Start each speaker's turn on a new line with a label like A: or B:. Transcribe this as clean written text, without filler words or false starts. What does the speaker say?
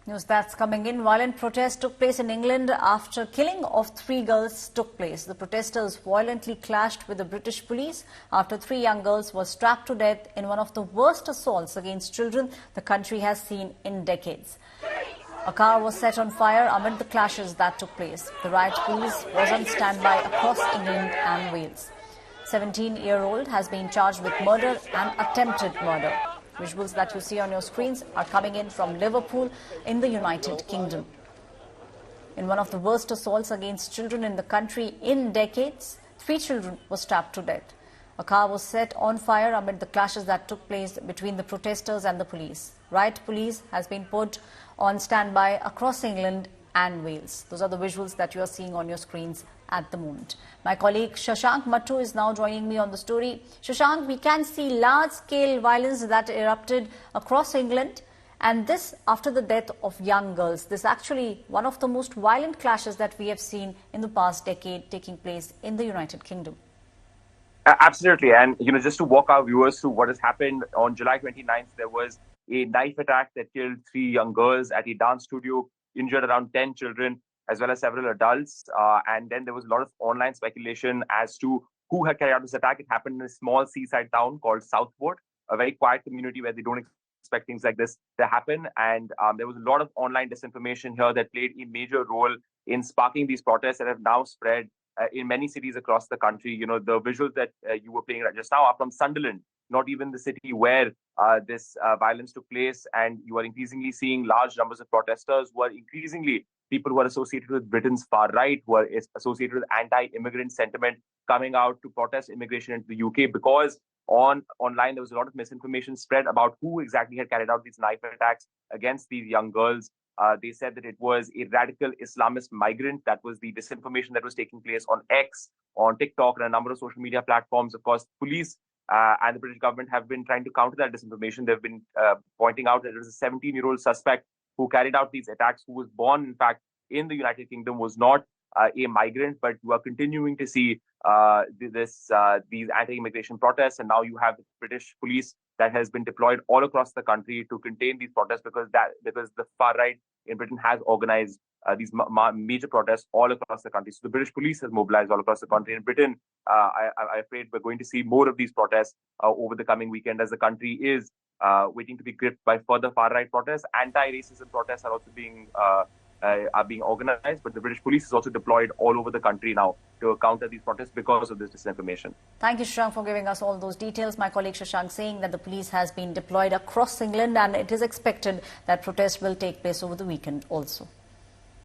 A: News that's coming in. Violent protests took place in England after killing of 3 girls took place. The protesters violently clashed with the British police after 3 young girls were strapped to death in one of the worst assaults against children the country has seen in decades. A car was set on fire amid the clashes that took place. The riot police was on standby across England and Wales. 17-year-old has been charged with murder and attempted murder. Visuals that you see on your screens are coming in from Liverpool in the United Kingdom. In one of the worst assaults against children in the country in decades, 3 children were stabbed to death. A car was set on fire amid the clashes that took place between the protesters and the police. Riot police has been put on standby across England and Wales. Those are the visuals that you are seeing on your screens at the moment. My colleague Shashank Mattu is now joining me on the story. Shashank, we can see large-scale violence that erupted across England, and this after the death of young girls. This is actually one of the most violent clashes that we have seen in the past decade taking place in the United Kingdom.
B: Absolutely. And, just to walk our viewers through what has happened, on July 29th, there was a knife attack that killed 3 young girls at a dance studio, injured around 10 children, as well as several adults. And then there was a lot of online speculation as to who had carried out this attack. It happened in a small seaside town called Southport, a very quiet community where they don't expect things like this to happen. And there was a lot of online disinformation here that played a major role in sparking these protests that have now spread in many cities across the country. The visuals that you were playing just now are from Sunderland, not even the city where this violence took place. And you are increasingly seeing large numbers of protesters who are increasingly people who are associated with Britain's far right, who are associated with anti-immigrant sentiment, coming out to protest immigration into the UK, because online there was a lot of misinformation spread about who exactly had carried out these knife attacks against these young girls. They said that it was a radical Islamist migrant. That was the disinformation that was taking place on X, on TikTok, and a number of social media platforms. Of course, police and the British government have been trying to counter that disinformation. They've been pointing out that there was a 17-year-old suspect who carried out these attacks, who was born, in fact, in the United Kingdom, was not a migrant, but you are continuing to see these anti-immigration protests. And now you have the British police that has been deployed all across the country to contain these protests, because the far right in Britain has organized these major protests all across the country. So the British police has mobilized all across the country. In Britain, I'm afraid we're going to see more of these protests over the coming weekend, as the country is waiting to be gripped by further far-right protests. Anti-racism protests are also being organized, but the British police is also deployed all over the country now to counter these protests because of this disinformation.
A: Thank you, Shashank, for giving us all those details. My colleague Shashank saying that the police has been deployed across England, and it is expected that protests will take place over the weekend also.